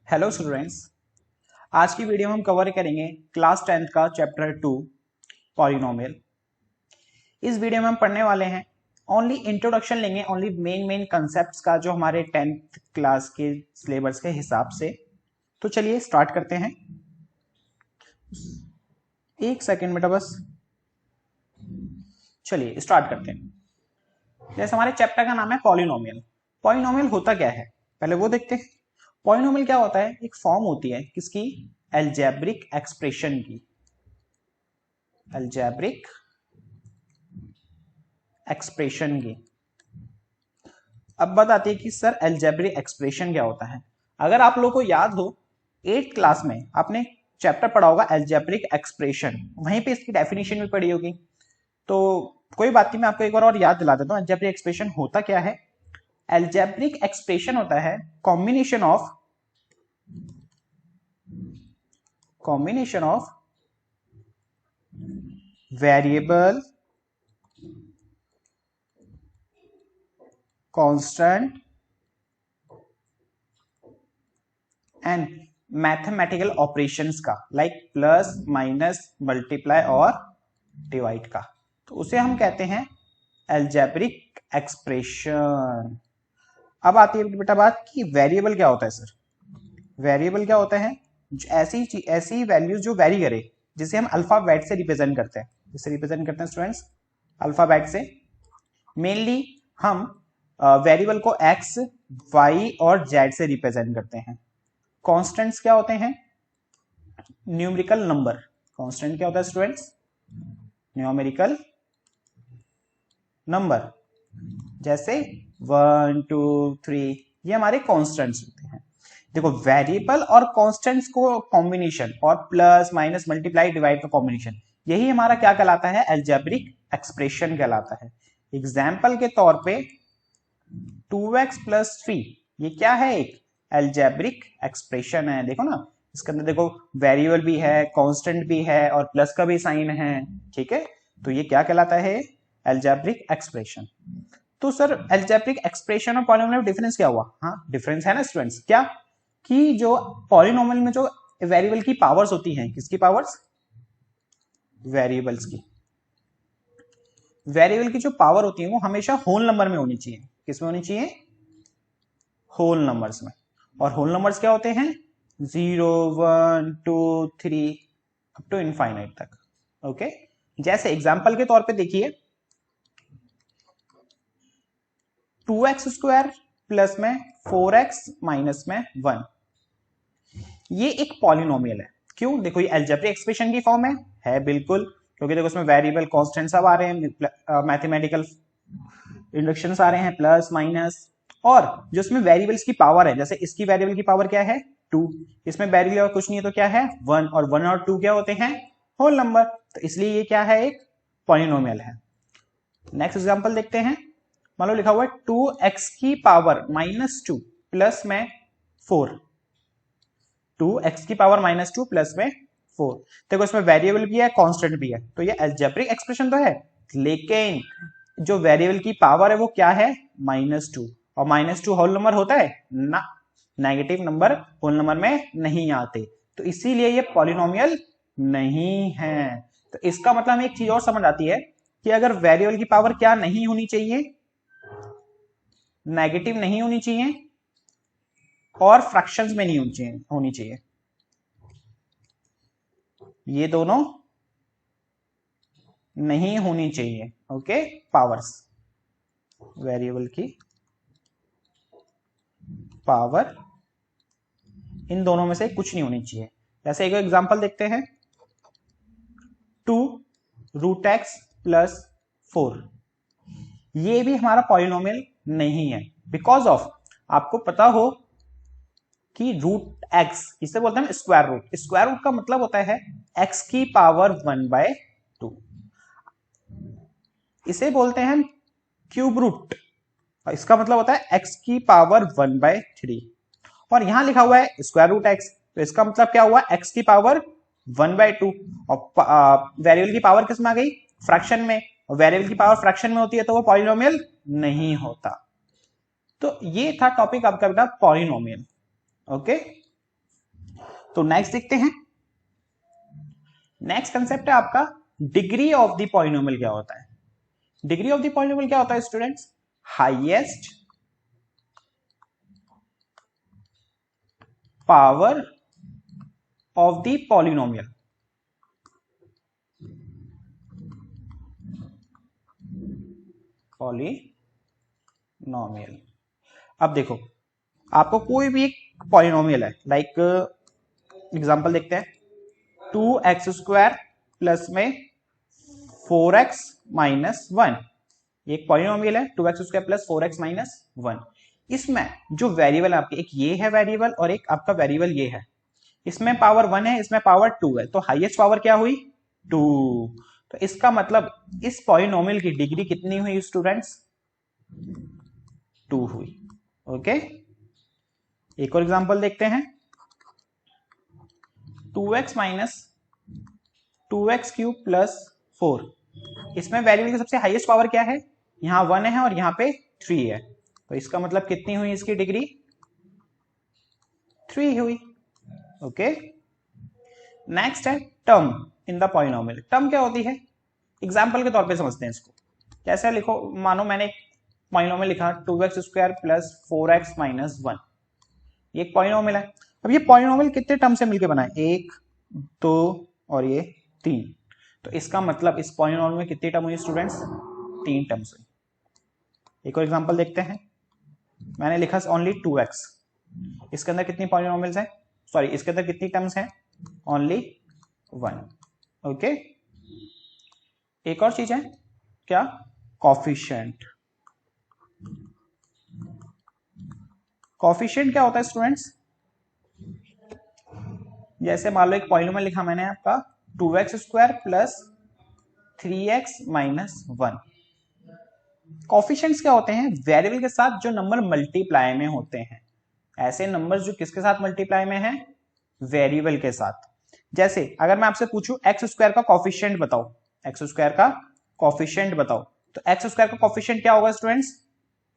Hello students, आज की video में हम कवर करेंगे क्लास 10th का चैप्टर 2 पॉलिनोमियल। इस वीडियो में हम पढ़ने वाले हैं, ओनली इंट्रोडक्शन लेंगे, ओनली मेन कंसेप्ट्स का जो हमारे 10th क्लास के सिलेबस के हिसाब से। तो चलिए स्टार्ट करते हैं। एक सेकेंड बेटा बस, चलिए स्टार्ट करते हैं। जैसे हमारे चैप्टर का नाम है पॉलिनोमियल। पॉलिनोमियल होता क्या है पहले वो देखते हैं। पॉलिनोमियल क्या होता है? एक फॉर्म होती है किसकी? अलजेब्रिक एक्सप्रेशन की। अलजेब्रिक एक्सप्रेशन की। अब बात आती है कि सर अलजेब्रिक एक्सप्रेशन क्या होता है। अगर आप लोगों को याद हो 8th क्लास में आपने चैप्टर पढ़ा होगा अलजेब्रिक एक्सप्रेशन, वहीं पे इसकी डेफिनेशन भी पढ़ी होगी। तो कोई बात नहीं, मैं आपको एक बार और याद दिला देता हूँ अलजेब्रिक एक्सप्रेशन होता क्या है। अलजेब्रिक एक्सप्रेशन होता है combination of variable, constant and mathematical operations का, लाइक प्लस माइनस मल्टीप्लाई और डिवाइड का। तो उसे हम कहते हैं अलजेब्रिक एक्सप्रेशन। अब आती है बेटा बात कि वेरिएबल क्या होता है सर। वेरिएबल क्या होता है? ऐसी वैल्यूज जो वेरी करे, जिसे हम अल्फाबेट से रिप्रेजेंट करते हैं। जिसे रिप्रेजेंट करते हैं स्टूडेंट्स अल्फाबेट से। मेनली हम वेरिएबल को एक्स, वाई और जेड से रिप्रेजेंट करते हैं। कांस्टेंट्स क्या होते हैं? Numerical number. कांस्टेंट क्या होता है स्टूडेंट्स? Numerical number. जैसे 1 2 3, ये हमारे कांस्टेंट्स होते हैं। देखो, वेरिएबल और कांस्टेंट्स को कॉम्बिनेशन और प्लस माइनस मल्टीप्लाई डिवाइड का कॉम्बिनेशन, यही हमारा क्या कहलाता है? अलजेब्रिक एक्सप्रेशन कहलाता है। एग्जाम्पल के तौर पे 2x + 3, ये क्या है? एक अलजेब्रिक एक्सप्रेशन है। देखो ना, इसके अंदर देखो वेरिएबल भी है, कांस्टेंट भी है और प्लस का भी साइन है। ठीक है, तो ये क्या कहलाता है? Algebraic expression. तो सर अलजेब्रिक एक्सप्रेशन और पॉलिनोमियल डिफरेंस क्या हुआ? हाँ, डिफरेंस है ना स्टूडेंट्स। क्या कि जो पॉलिनोमियल में जो वेरिएबल की पावर्स होती हैं, किसकी पावर्स? वेरिएबल्स की। वेरिएबल की जो पावर होती है वो हमेशा होल नंबर में होनी चाहिए। किस में होनी चाहिए? होल नंबर्स में। और होल नंबर्स क्या होते हैं? 0 1 2 3 अप टू इनफाइनाइट तक। ओके, जैसे एग्जांपल के तौर पे देखिए 2x² प्लस में 4x माइनस में 1, ये एक पॉलिनोमियल है। क्यों? देखो, ये अलजेब्रिक एक्सप्रेशन की फॉर्म है बिल्कुल, क्योंकि देखो इसमें वेरिएबल कांस्टेंट सब आ रहे हैं, मैथमेटिकल इंडक्शंस आ रहे हैं, प्लस माइनस। और जो इसमें वेरिएबल्स की पावर है, जैसे इसकी वेरिएबल की पावर क्या है? 2। इसमें वेरिएबल और कुछ नहीं है तो क्या है? 1। और 1 और 2 क्या होते हैं? Whole number. तो इसलिए ये क्या है? एक पॉलिनोमियल है। नेक्स्ट एग्जांपल देखते हैं। मान लो लिखा हुआ है 2x⁻² प्लस में 4। 2x⁻² प्लस में 4। देखो इसमें वेरिएबल भी है, कांस्टेंट भी है, तो ये अलजेब्रिक एक्सप्रेशन तो है, लेकिन जो वेरिएबल की पावर है वो क्या है? -2। और -2 होल नंबर होता है ना? नेगेटिव नंबर होल नंबर में नहीं आते, तो इसीलिए ये पॉलिनोमियल नहीं है। तो इसका मतलब हमें एक चीज और समझ आती है कि अगर वेरिएबल की पावर क्या नहीं होनी चाहिए? नेगेटिव नहीं होनी चाहिए और फ्रैक्शंस में नहीं होनी चाहिए। ये दोनों नहीं होनी चाहिए। ओके, पावर्स, वेरिएबल की पावर इन दोनों में से कुछ नहीं होनी चाहिए। जैसे एक एग्जांपल देखते हैं 2√x + 4, ये भी हमारा पॉलिनोमियल नहीं है। बिकॉज ऑफ, आपको पता हो कि √x इसे बोलते हैं स्क्वायर रूट। स्क्वायर रूट का मतलब होता है x⁻1/2। इसे बोलते हैं क्यूब रूट, इसका मतलब होता है x⁻1/3। और यहां लिखा हुआ है स्क्वायर रूट x, तो इसका मतलब क्या हुआ? x⁻1/2। और वेरिएबल की पावर किस में आ गई? फ्रैक्शन में। और वेरिएबल की पावर फ्रैक्शन में होती है तो वो पॉलिनोमियल नहीं होता। तो ये था टॉपिक आपका बेटा पॉलिनोमियल। ओके, तो नेक्स्ट देखते हैं, नेक्स्ट कंसेप्ट है आपका डिग्री ऑफ द पॉलिनोमियल क्या होता है। डिग्री ऑफ द पॉलिनोमियल क्या होता है students, highest power of the polynomial. Polynomial, अब देखो आपको कोई भी एक पॉलिनोमियल है, लाइक एग्जांपल देखते हैं, 2x² प्लस में 4x माइनस 1, एक पॉलिनोमियल है 2x² प्लस 4x माइनस 1। इसमें जो वेरिएबल आपके, एक ये है वेरिएबल और एक आपका वेरिएबल ये है, इसमें पावर 1 है, इसमें पावर 2 है, तो हाईएस्ट पावर क्या हुई, 2। तो इसका मतलब इस पॉलिनोमियल की डिग्री कितनी हुई स्टूडेंट्स, 2 हुई। ओके, एक और एग्जांपल देखते हैं, 2x माइनस 2x³ प्लस 4, इसमें वेरिएबल की सबसे हाईएस्ट पावर क्या है, यहां 1 है और यहां पे 3 है, तो इसका मतलब कितनी हुई इसकी डिग्री, 3 हुई। ओके, नेक्स्ट है term in the polynomial. Term क्या होती है, एग्जांपल के तौर पे समझते हैं इसको। कैसे लिखो, मानो मैंने एक पॉलिनोमियल लिखा 2x² प्लस 4x माइनस 1, ये एक पॉलिनोमियल है। अब ये पॉलिनोमियल कितने टर्म से मिलकर बना है, 1 2 और ये 3, तो इसका मतलब इस पॉलिनोमियल में कितनी टर्म हुई स्टूडेंट्स, 3 टर्म्स हुई। एक और एग्जांपल देखते हैं, मैंने लिखा ओनली 2x, इसके अंदर कितनी पॉलिनोमियल्स हैं, सॉरी इसके अंदर कितनी टर्म्स हैं, ओनली 1। ओके, एक और चीज है क्या, कोफिशिएंट। कोफिशिएंट क्या होता है स्टूडेंट्स, जैसे मान लो एक पॉलिनोमियल लिखा मैंने आपका 2x² plus 3x minus 1। Coefficients क्या होते हैं, वेरिएबल के साथ जो नंबर मल्टीप्लाई में होते हैं, ऐसे नंबर्स जो किसके साथ मल्टीप्लाई में हैं, वेरिएबल के साथ। जैसे अगर मैं आपसे पूछूं x² का कोफिशिएंट बताओ, x² का कोफिशिएंट बताओ, तो x² का कोफिशिएंट क्या होगा स्टूडेंट्स,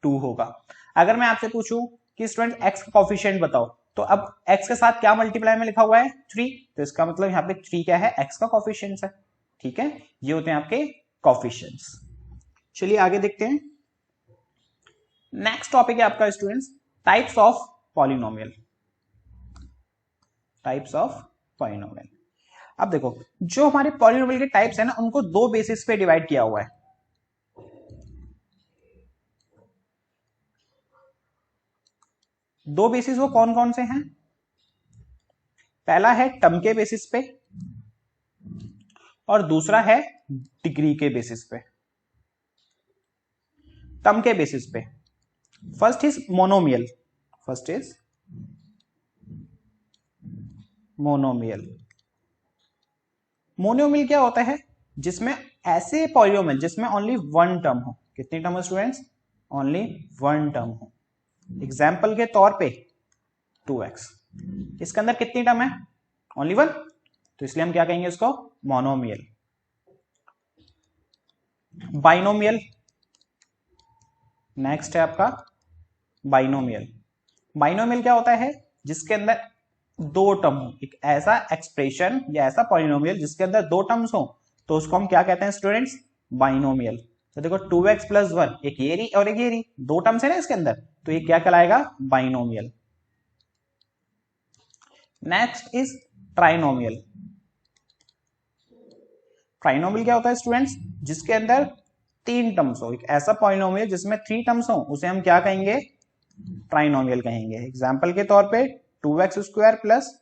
2 होगा। अगर मैं आपसे पूछूं कि स्टूडेंट x का कोफिशिएंट बताओ, तो अब x के साथ क्या मल्टीप्लाई में लिखा हुआ है, 3, तो इसका मतलब यहाँ पे 3 क्या है, x का कोफिशिएंट है। ठीक है, ये होते हैं आपके कोफिशिएंट्स। चलिए आगे देखते हैं, नेक्स्ट टॉपिक है आपका students types of polynomial. Types of polynomial, अब देखो जो हमारे पॉलिनोमियल के टाइप्स है ना, उनको 2 बेसिस पे डिवाइड किया हुआ है। दो बेसिस वो कौन कौन से हैं, पहला है टर्म के बेसिस पे और दूसरा है डिग्री के बेसिस पे। टर्म के बेसिस पे first is monomial, first is monomial. Monomial क्या होता है, जिसमें ऐसे पॉलिनोमियल जिसमें ओनली 1 टर्म हो, कितनी टर्म है स्टूडेंट्स, ओनली 1 टर्म हो। एग्जाम्पल के तौर पे 2x, इसके अंदर कितनी टर्म है, ओनली 1, तो इसलिए हम क्या कहेंगे इसको, मोनोमियल। बाइनोमियल, नेक्स्ट है आपका बाइनोमियल। बाइनोमियल क्या होता है, जिसके अंदर 2 टर्म हो, एक ऐसा एक्सप्रेशन या ऐसा पॉलिनोमियल जिसके अंदर 2 टर्म्स हो, तो उसको हम क्या कहते हैं स्टूडेंट्स, बाइनोमियल। तो देखो 2x प्लस 1, एक ये रही और एक ये रही, 2 टर्म्स है ना इसके अंदर, तो ये क्या कहलाएगा, binomial. Next is trinomial. Trinomial क्या होता है स्टूडेंट्स, जिसके अंदर 3 टर्म्स हो, एक ऐसा पॉलिनोमियल जिसमें 3 टर्म्स हो, उसे हम क्या कहेंगे, ट्राइनोमियल कहेंगे। एग्जाम्पल के तौर पे 2x² plus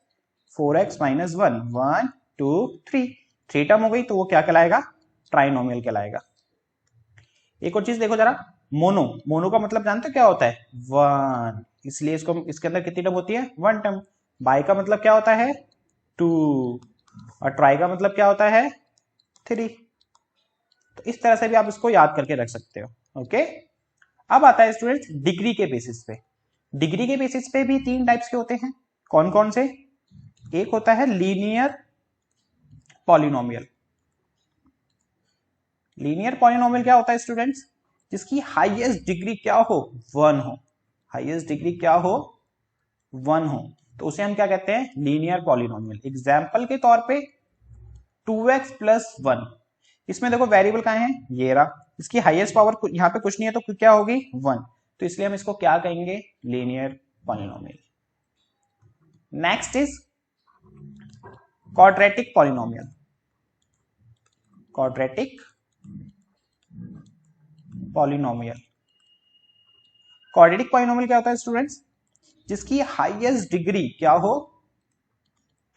4x minus 1, 1 2 3, 3 term हो गई, तो वो क्या कहलाएगा, ट्राइनोमियल कहलाएगा। एक और चीज देखो जरा, मोनो, मोनो का मतलब जानते हो क्या होता है, 1, इसलिए इसको, इसके अंदर कितनी टर्म होती है, 1 टर्म। बाई का मतलब क्या होता है, 2, और ट्राई का मतलब क्या होता है, 3। तो इस तरह से भी आप इसको याद करके रख सकते हो। ओके, अब आता है स्टूडेंट्स डिग्री के बेसिस पे। डिग्री के बेसिस पे भी 3 टाइप्स के होते हैं, कौन कौन से, एक होता है लीनियर पॉलिनोमियल। लीनियर पॉलिनोमियल क्या होता है स्टूडेंट्स, जिसकी हाईएस्ट डिग्री क्या हो, 1 हो, हाईएस्ट डिग्री क्या हो, 1 हो। तो उसे हम क्या कहते हैं, लीनियर पॉलिनोमियल। एग्जाम्पल के तौर पे 2x प्लस 1, इसमें देखो वेरिएबल कहाँ है, ये रहा, इसकी हाईएस्ट पावर यहाँ पे कुछ नहीं है तो क्या होगी 1, तो इसलिए हम इसको क्या कहेंगे, linear polynomial. Next is quadratic polynomial. Quadratic polynomial, quadratic polynomial क्या होता है स्टूडेंट्स, जिसकी हाईएस्ट डिग्री क्या हो,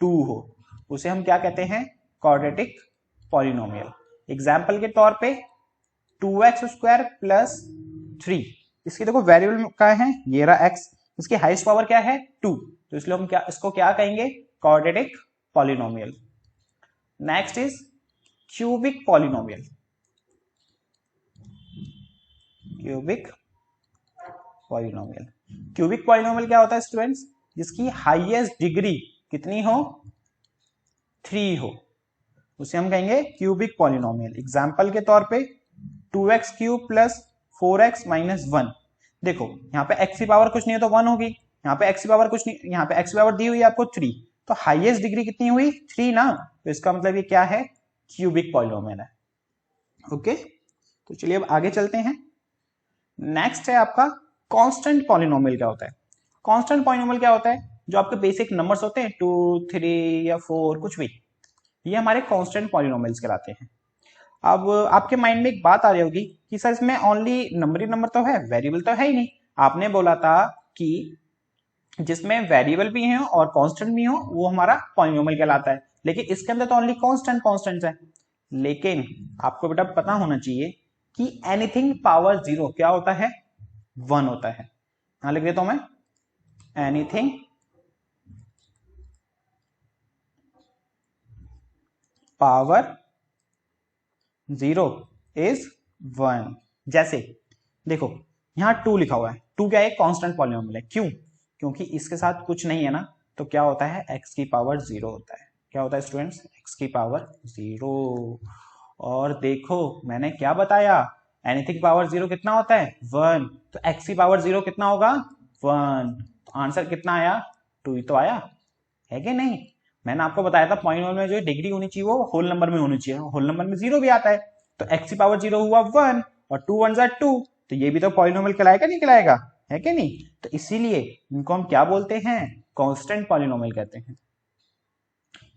2 हो, उसे हम क्या कहते हैं, क्वाड्रेटिक पॉलिनोमियल। एग्जाम्पल के तौर पे 2x स्क्वायर प्लस 3, इसकी देखो वेरिएबल क्या है, ये रहा x, इसकी हाईएस्ट पावर क्या है 2, तो इसलिए हम क्या इसको क्या कहेंगे, quadratic polynomial. Next is cubic polynomial. Cubic polynomial, cubic polynomial क्या होता है स्टूडेंट्स, जिसकी हाईएस्ट डिग्री कितनी हो, 3 हो, उसे हम कहेंगे क्यूबिक पॉलिनोमियल। एग्जाम्पल के तौर पे 2x cube plus 4x minus 1, देखो यहाँ पे x की पावर कुछ नहीं है तो 1 होगी, यहाँ पे x की पावर कुछ नहीं, यहाँ पे x की पावर दी हुई है आपको 3, तो हाईएस्ट डिग्री कितनी हुई 3 ना, तो इसका मतलब ये क्या है, क्यूबिक पॉलिनोमियल है। ओके, तो चलिए अब आगे चलते हैं। नेक्स्ट है आपका कांस्टेंट पॉलिनोमियल। क्या होता है कांस्टेंट पॉलिनोमियल, क्या होता है, जो आपके बेसिक नंबर्स होते हैं 2 3 या 4 कुछ भी, ये हमारे कांस्टेंट पॉलिनोमियल्स कहलाते हैं। अब आपके माइंड में एक बात आ रही होगी कि सर इसमें ओनली नंबर ही नंबर तो है, वेरिएबल तो है ही नहीं। आपने बोला था कि जिसमें वेरिएबल भी है और कांस्टेंट भी हो वो हमारा पॉलिनोमियल कहलाता है, लेकिन इसके अंदर तो ओनली कांस्टेंट है। लेकिन आपको बेटा पता होना चाहिए कि एनीथिंग पावर 0 क्या होता है, 1 होता है। यहां लिख देता हूं मैं, एनीथिंग पावर 0 इज 1। जैसे देखो यहां 2 लिखा हुआ है, 2 क्या है, कांस्टेंट पॉलिनोमियल है, क्यों, क्योंकि इसके साथ कुछ नहीं है ना, तो क्या होता है, x की पावर 0 होता है। क्या होता है स्टूडेंट्स, x की पावर 0। और देखो मैंने क्या बताया, एनीथिंग पावर 0 कितना होता है, 1, तो x की पावर 0 कितना होगा, 1, तो आंसर कितना आया, 2 ही तो आया है कि नहीं। मैंने आपको बताया था पॉलिनोमियल में जो डिग्री होनी चाहिए वो होल नंबर में होनी चाहिए, होल नंबर में 0 भी आता है, तो x की पावर 0 हुआ 1 और 2 1 2, तो ये भी तो पॉलिनोमियल कहलाएगा नहीं कहलाएगा, है कि नहीं। तो इसीलिए इनको हम क्या बोलते हैं, कांस्टेंट पॉलिनोमियल कहते हैं।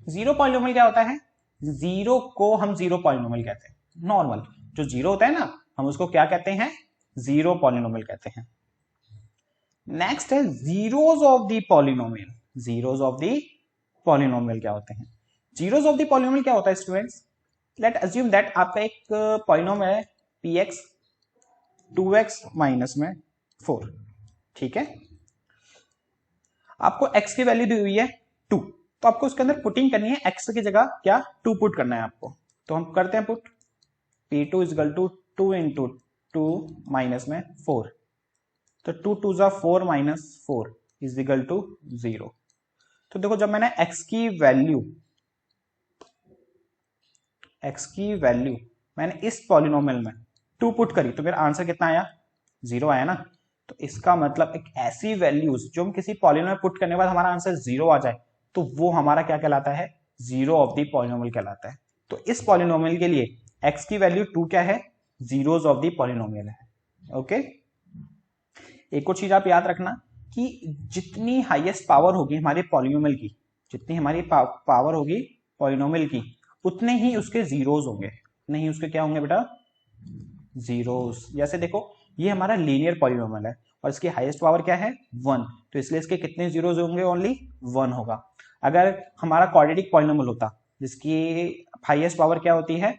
जीरो पॉलिनोमियल क्या होता है, जीरो को हम जीरो पॉलिनोमियल कहते हैं। नॉर्मल जो जीरो होता है ना, हम उसको क्या कहते हैं, जीरो पॉलिनोमियल कहते हैं। नेक्स्ट है zeros of the polynomial. Zeros of the polynomial क्या होते हैं, जीरोस ऑफ द पॉलिनोमियल क्या होता है स्टूडेंट्स, लेट अज्यूम दैट आपका एक पॉलिनोमियल है px 2x माइनस में 4, ठीक है। आपको x की वैल्यू दी हुई है 2, तो आपको उसके अंदर पुटिंग करनी है, x की जगह क्या 2 पुट करना है आपको, तो हम करते हैं put, p2 is equal to 2 into 2 minus में 4, तो 2 2 जा 4 माइनस 4 इज इक्वल टू 0। तो देखो जब मैंने x की वैल्यू मैंने इस पॉलिनोमियल में 2 पुट करी तो मेरा आंसर कितना आया, 0 आया ना। तो इसका मतलब एक ऐसी वैल्यूज जो हम किसी पॉलिनोमियल पुट करने के बाद हमारा आंसर 0 आ जाए तो वो हमारा क्या कहलाता है, जीरो ऑफ द पॉलिनोमियल कहलाता है। तो इस पॉलिनोमियल के लिए x की वैल्यू 2 क्या है, जीरोस ऑफ द पॉलिनोमियल है। ओके, एक और चीज आप याद रखना कि जितनी हाईएस्ट पावर होगी हमारे पॉलिनोमियल की, जितनी हमारी पावर होगी पॉलिनोमियल की, उतने ही उसके जीरोस होंगे, उतने ही उसके क्या होंगे बेटा, जीरोस। जैसे देखो ये हमारा लीनियर पॉलिनोमियल है और इसकी हाईएस्ट पावर क्या है 1, तो इसलिए इसके कितने जीरोस होंगे, ओनली 1 होगा। अगर हमारा क्वाड्रेटिक पॉलिनोमियल होता जिसकी हाईएस्ट पावर क्या होती है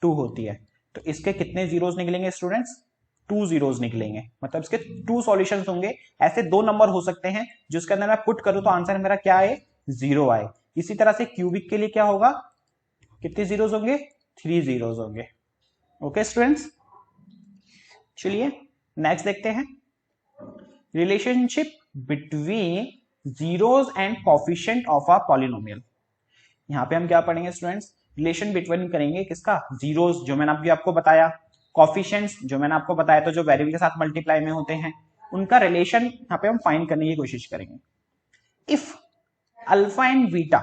2 होती है, तो इसके कितने जीरोस निकलेंगे स्टूडेंट्स, 2 जीरोस निकलेंगे, मतलब इसके 2 सॉल्यूशंस होंगे। ऐसे 2 नंबर हो सकते हैं जिसके अंदर मैं पुट करूं तो आंसर मेरा क्या आए, 0 आए। इसी तरह से क्यूबिक के लिए क्या होगा, कितने जीरोस होंगे, 3 जीरोस होंगे। ओके स्टूडेंट्स, चलिए नेक्स्ट देखते हैं, relationship between zeros and coefficient of a polynomial. यहां पे हम क्या पढ़ेंगे स्टूडेंट्स, रिलेशन बिटवीन करेंगे किसका, जीरोस जो मैंने अभी आपको बताया, कोफिशिएंट्स जो मैंने आपको बताया तो जो वेरिएबल के साथ मल्टीप्लाई में होते हैं, उनका रिलेशन यहाँ पे हम फाइंड करने की कोशिश करेंगे। If alpha and beta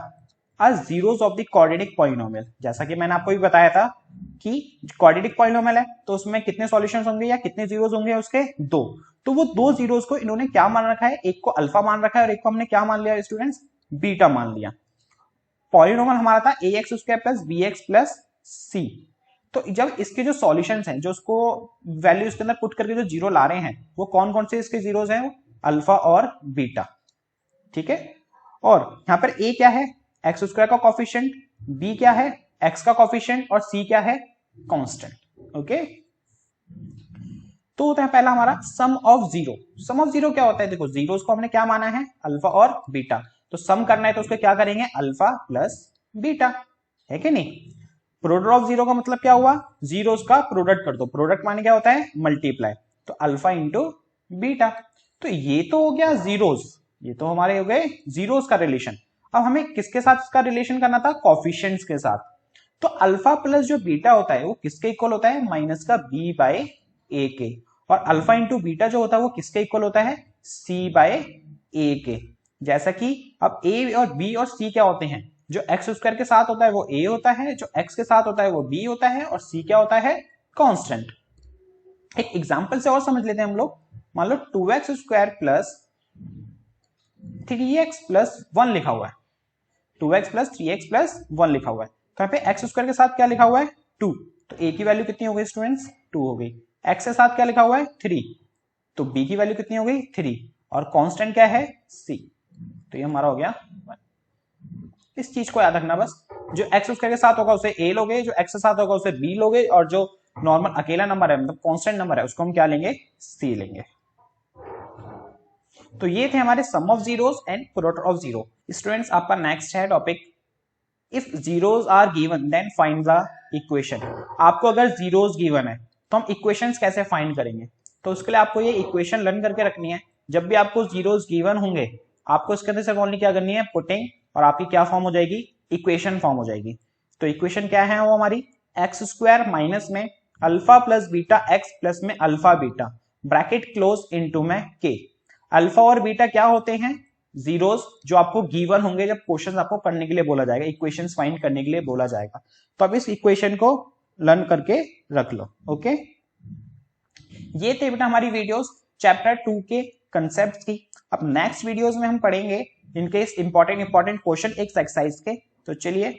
are zeros of the quadratic polynomial. जैसा कि मैंने आपको भी बताया था कि क्वाड्रेटिक पॉलिनोमियल है तो उसमें कितने सॉल्यूशंस होंगे या कितने जीरोस होंगे उसके, दो। तो वो दो जीरोस को इन्होंने क्या मान रखा है, एक को अल्फा मान रखा है और एक को हमने क्या मान लिया स्टूडेंट्स, बीटा मान लिया। पॉलिनोमियल हमारा था a x square plus b x plus c. तो जब इसके जो सॉल्यूशंस हैं, जो उसको वैल्यू इसके अंदर पुट करके जो जीरो ला रहे हैं, वो कौन कौन से इसके जीरोस हैं, अल्फा और बीटा। ठीक है, और यहां पर ए क्या है, एक्स स्क्वायर का कॉफिशिएंट, बी क्या है, एक्स का कॉफिशिएंट, और सी क्या है, कांस्टेंट। ओके, तो होता है पहला हमारा sum of zero. Sum of zero क्या होता है, देखो जीरोस को हमने क्या माना है, अल्फा और बीटा, तो सम करना है तो उसको क्या करेंगे, अल्फा प्लस बीटा, है कि नहीं। प्रोडक्ट ऑफ जीरो का मतलब क्या हुआ, जीरोस का प्रोडक्ट कर दो, प्रोडक्ट माने क्या होता है, मल्टीप्लाई, तो अल्फा इंटू बीटा। तो ये तो हो गया जीरोस, ये तो हमारे हो गए जीरोस का रिलेशन। अब हमें किसके साथ इसका रिलेशन करना था, कॉफिशिएंट्स के साथ। तो अल्फा प्लस जो बीटा होता है वो किसके इक्वल होता है, माइनस का बी बाय ए के, और अल्फा इंटू बीटा जो होता है वो किसके इक्वल होता है, सी बाय ए के। जैसा कि अब ए और बी और सी क्या होते हैं, जो एक्स स्क्वायर के साथ होता है वो ए होता है, जो एक्स के साथ होता है वो बी होता है, और सी क्या होता है, कांस्टेंट। एक एग्जांपल से और समझ लेते हैं हम लोग। मान लो 2x square plus 3x plus 1 लिखा हुआ है, 2x प्लस 3x प्लस 1 लिखा हुआ है, तो यहाँ पे एक्स स्क्वायर के साथ क्या लिखा हुआ है, 2, तो a की वैल्यू कितनी हो गई स्टूडेंट्स, 2 हो गई। x के साथ क्या लिखा हुआ है, 3, तो b की वैल्यू कितनी हो गई, 3, और कांस्टेंट क्या है, c, तो ये हमारा हो गया 1। इस चीज को याद रखना बस, जो एक्स स्क्वायर के साथ होगा उसे a लोगे, जो x के साथ होगा उसे b लोगे, और जो नॉर्मल अकेला नंबर है मतलब कांस्टेंट नंबर है उसको हम क्या लेंगे, c लेंगे। तो ये थे हमारे sum of zeros and product of zero. Students आपका नेक्स्ट है topic, if zeros are given then find the equation. आपको अगर जीरोस गिवन है तो हम इक्वेशंस कैसे फाइंड करेंगे, तो उसके लिए आपको ये इक्वेशन लर्न करके रखनी है। जब भी आपको जीरोस गिवन होंगे आपको इसके अंदर सिर्फ ओनली क्या करनी है, पुटिंग, और आपकी क्या फॉर्म हो जाएगी, इक्वेशन फॉर्म हो जाएगी। तो इक्वेशन क्या है वो हमारी, एक्स स्क्वायर माइनस में alpha plus beta x plus में alpha beta, bracket close into में के। अल्फा और बीटा क्या होते हैं, जीरोस जो आपको गिवन होंगे जब क्वेश्चन आपको करने के लिए बोला जाएगा, इक्वेशंस फाइंड करने के लिए बोला जाएगा। तो अब इस इक्वेशन को लर्न करके रख लो। ओके, ये थे बेटा हमारी वीडियोस चैप्टर 2 के कंसेप्ट की। अब नेक्स्ट वीडियोस में हम पढ़ेंगे इनके इंपॉर्टेंट क्वेश्चन एक एक्सरसाइज के। तो चलिए